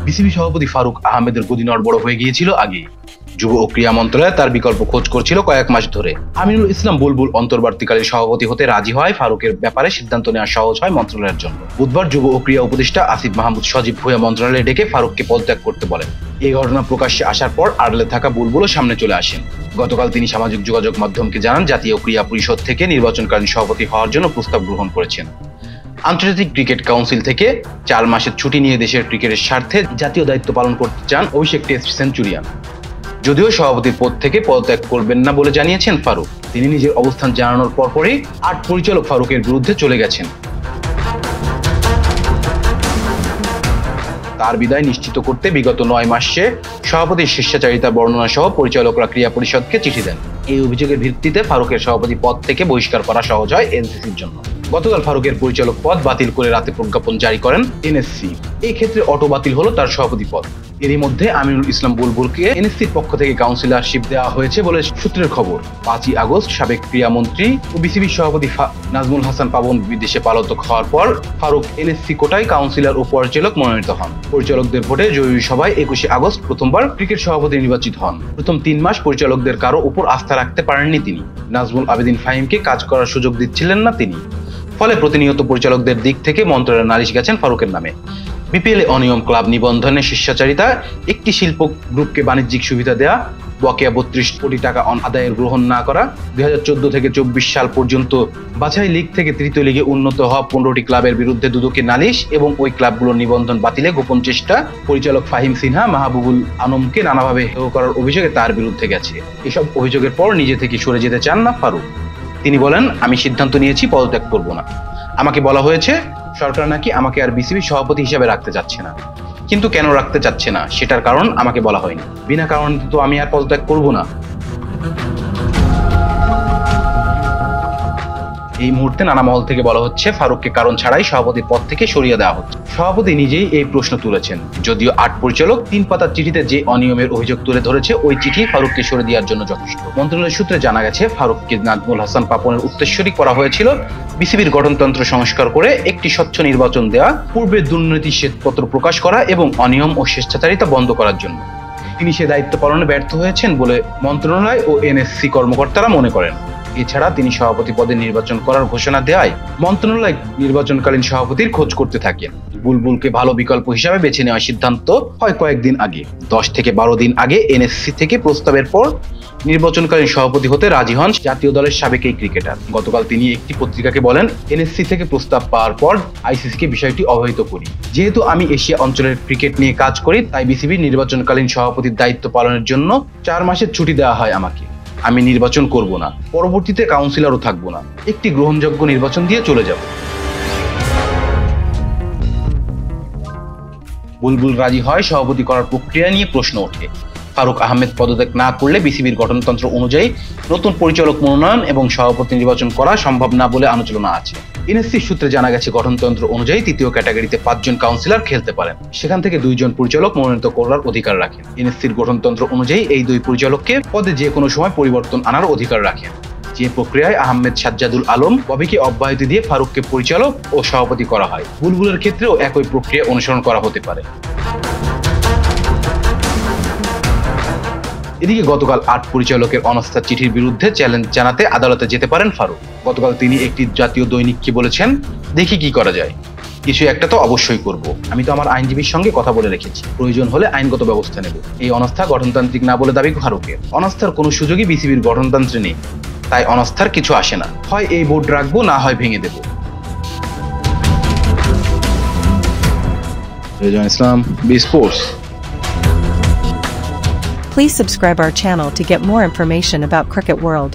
BCB সভাপতি ফারুক আহমেদের গদি নড়বড় হয়ে গিয়েছিল আগে। যুব ও ক্রীড়া মন্ত্রণালয় তার বিকল্প খোঁজ করছিল কয়েক মাস ধরে। আমিনুল ইসলাম বুলবুল অন্তর্বর্তীকালীন সভাপতি হতে রাজি হয় ফারুকের ব্যাপারে সিদ্ধান্ত নেওয়া সহজ হয় মন্ত্রণালয়ের জন্য। বুধবার যুব ও ক্রীড়া উপদেষ্টা আসিফ মাহমুদ সজীব ভুঁইয়া মন্ত্রণালয়ে ডেকে ফারুককে পদত্যাগ করতে বলেন। এই ঘটনা প্রকাশ্যে আসার পর আড়ালে থাকা বুলবুলও সামনে চলে আসেন। গতকাল তিনি সামাজিক যোগাযোগ মাধ্যমকে জানান জাতীয় ক্রীড়া পরিষদ থেকে নির্বাচনকালীন সভাপতি হওয়ার জন্য প্রস্তাব গ্রহণ করেছেন। আন্তর্জাতিক ক্রিকেট কাউন্সিল থেকে 4 মাসের ছুটি নিয়ে দেশের ক্রিকেটের স্বার্থে জাতীয় দায়িত্ব পালন করতে চান অভিষেক টেস্ট সেঞ্চুরিয়ান। যদিও সভাপতির পদ থেকে পদত্যাগ করবেন না বলে জানিয়েছেন ফারুক। তিনি নিজের অবস্থান জানানোর পরপরই 8 পরিচালক ফারুকের বিরুদ্ধে চলে গেছেন। তার বিদায় নিশ্চিত করতে বিগত 9 মাসে সভাপতির স্বেচ্ছাচারিতা বর্ণনা সহ পরিচালকরা ক্রীড়া পরিষদকে চিঠি দেন। এই অভিযোগের ভিত্তিতে ফারুকের সভাপতি পদ থেকে বহিষ্কার করা সহজ হয় এনসিসির জন্য। গতকাল ফারুকের পরিচালক পদ বাতিল করে রাতে প্রজ্ঞাপন জারি করেন এনএসসি। এই ক্ষেত্রে অটো বাতিল হলো তার সভাপতি পদ। এরই মধ্যে আমিনুল ইসলাম বুলবুলকে এনএসসির পক্ষ থেকে কাউন্সিলরশিপ দেওয়া হয়েছে বলে সূত্রের খবর। 5ই আগস্ট সাবেক ক্রীড়ামন্ত্রী ও বিসিবির সভাপতি নাজমুল হাসান পাপন বিদেশে পলাতক হওয়ার পর ফারুক এনএসসি কোটায় কাউন্সিলর ও পরিচালক মনোনীত হন। পরিচালকদের ভোটে জরুরি সভায় 21শে আগস্ট প্রথমবার ক্রিকেট সভাপতি নির্বাচিত হন। প্রথম 3 মাস পরিচালকদের কারো উপর আস্থা রাখতে পারেননি তিনি। নাজমুল আবেদিন ফাহিমকে কাজ করার সুযোগ দিচ্ছিলেন না তিনি। ফলে প্রতিনিয়ত পরিচালকদের দিক থেকে মন্ত্রণালয়ে নালিশ গেছেন ফারুকের নামে। বিপিএলে অনিয়ম, ক্লাব নিবন্ধনে স্বেচ্ছাচারিতা, একটি শিল্প গ্রুপকে বাণিজ্যিক সুবিধা দেয়া, বকেয়া 32 কোটি টাকা আদায়ের গ্রহণ না করা, 2014 থেকে 24 সাল পর্যন্ত বাছাই লীগ থেকে তৃতীয় লিগে উন্নত হওয়া 15টি ক্লাবের বিরুদ্ধে দুদকে নালিশ এবং ওই ক্লাবগুলোর নিবন্ধন বাতিলে গোপন চেষ্টা, পরিচালক ফাহিম সিনহা মাহবুবুল আলমকে নানাভাবে হেয় করার অভিযোগে তার বিরুদ্ধে গেছে। এসব অভিযোগের পর নিজে থেকে সরে যেতে চান না ফারুক। তিনি বলেন, আমি সিদ্ধান্ত নিয়েছি পদত্যাগ করব না। আমাকে বলা হয়েছে সরকার নাকি আমাকে আর বিসিবি সভাপতি হিসেবে রাখতে চাচ্ছে না, কিন্তু কেন রাখতে চাচ্ছে না সেটার কারণ আমাকে বলা হয়নি। বিনা কারণে তো আমি আর পদত্যাগ করব না। এই মুহূর্তে নানা মহল থেকে বলা হচ্ছে ফারুককে কারণ ছাড়াই সভাপতি পদ থেকে সরিয়ে দেওয়া হচ্ছে। সভাপতি নিজেই এই প্রশ্ন তুলেছেন। যদিও 8 পরিচালক 3 পাতার চিঠিতে যে অনিয়মের অভিযোগ তুলে ধরেছে ওই চিঠি ফারুককে সরে দেওয়ার জন্য যথেষ্ট। মন্ত্রণালয় সূত্রে জানা গেছে ফারুককে নাজমুল হাসান পাপনের উত্তরসূরি করা হয়েছিল বিসিবির গঠনতন্ত্র সংস্কার করে একটি স্বচ্ছ নির্বাচন দেওয়া, পূর্বে দুর্নীতি শ্বেতপত্র প্রকাশ করা এবং অনিয়ম ও স্বেচ্ছাচারিতা বন্ধ করার জন্য। তিনি সে দায়িত্ব পালনে ব্যর্থ হয়েছেন বলে মন্ত্রণালয় ও এনএসসি কর্মকর্তারা মনে করেন। এছাড়া তিনি সভাপতি পদে নির্বাচন করার ঘোষণা দেওয়ায় মন্ত্রণালয় নির্বাচনকালীন সভাপতির খোঁজ করতে থাকেন। বুলবুলকে ভালো বিকল্প হিসাবে বেছে নেওয়ার সিদ্ধান্ত হয় কয়েকদিন আগে। 10 থেকে 12 দিন আগে এনএসসি থেকে প্রস্তাবের পর নির্বাচনকালীন সভাপতি হতে রাজি হন জাতীয় দলের সাবেক এই ক্রিকেটার। গতকাল তিনি একটি পত্রিকাকে বলেন, এনএসসি থেকে প্রস্তাব পাওয়ার পর আইসিসিকে বিষয়টি অবহিত করি। যেহেতু আমি এশিয়া অঞ্চলের ক্রিকেট নিয়ে কাজ করি, তাই বিসিবির নির্বাচনকালীন সভাপতির দায়িত্ব পালনের জন্য 4 মাসের ছুটি দেওয়া হয় আমাকে। আমি নির্বাচন করব না, পরবর্তীতে কাউন্সিলরও থাকবো না, একটি গ্রহণযোগ্য নির্বাচন দিয়ে চলে যাব। বুলবুল রাজি হয় সভাপতি করার প্রক্রিয়া নিয়ে প্রশ্ন ওঠে। ফারুক আহমেদ পদত্যাগ না করলে বিসিবির গঠনতন্ত্র অনুযায়ী নতুন পরিচালক মনোনয়ন এবং সভাপতি নির্বাচন করা সম্ভব না বলে আলোচনা আছে। এনএসসি সূত্রে জানা গেছে গঠনতন্ত্র অনুযায়ী তৃতীয় ক্যাটাগরিতে 5 জন কাউন্সিলর খেলতে পারেন। সেখান থেকে 2 জন পরিচালক মনোনীত করার অধিকার রাখেন। এনএসসির গঠনতন্ত্র অনুযায়ী এই 2 পরিচালককে পদে যে কোনো সময় পরিবর্তন আনার অধিকার রাখেন। যে প্রক্রিয়ায় আহমেদ সাজ্জাদুল আলম ববিকে অব্যাহতি দিয়ে ফারুককে পরিচালক ও সভাপতি করা হয়, বুলবুলের ক্ষেত্রেও একই প্রক্রিয়া অনুসরণ করা হতে পারে। এদিকে গতকাল 8 পরিচালকের অনাস্থার চিঠির বিরুদ্ধে চ্যালেঞ্জ জানাতে আদালতে যেতে পারেন ফারুক। গতকাল তিনি একটি জাতীয় দৈনিককে বলেছেন, দেখি কি করা যায়, কিছু একটা তো অবশ্যই করব। আমি তো আমার আইনজীবীর সঙ্গে কথা বলে রেখেছি, প্রয়োজন হলে আইনগত ব্যবস্থা নেব। এই অনাস্থা গঠনতান্ত্রিক না বলে দাবি ফারুকের। অনাস্থার কোনো সুযোগই বিসিবির গঠনতন্ত্রে নেই, তাই অনাস্থার কিছু আসে না। হয় এই বোর্ড রাখবো, না হয় ভেঙে দেব। Rezan Islam, B sports. Please subscribe our channel to get more information about Cricket World.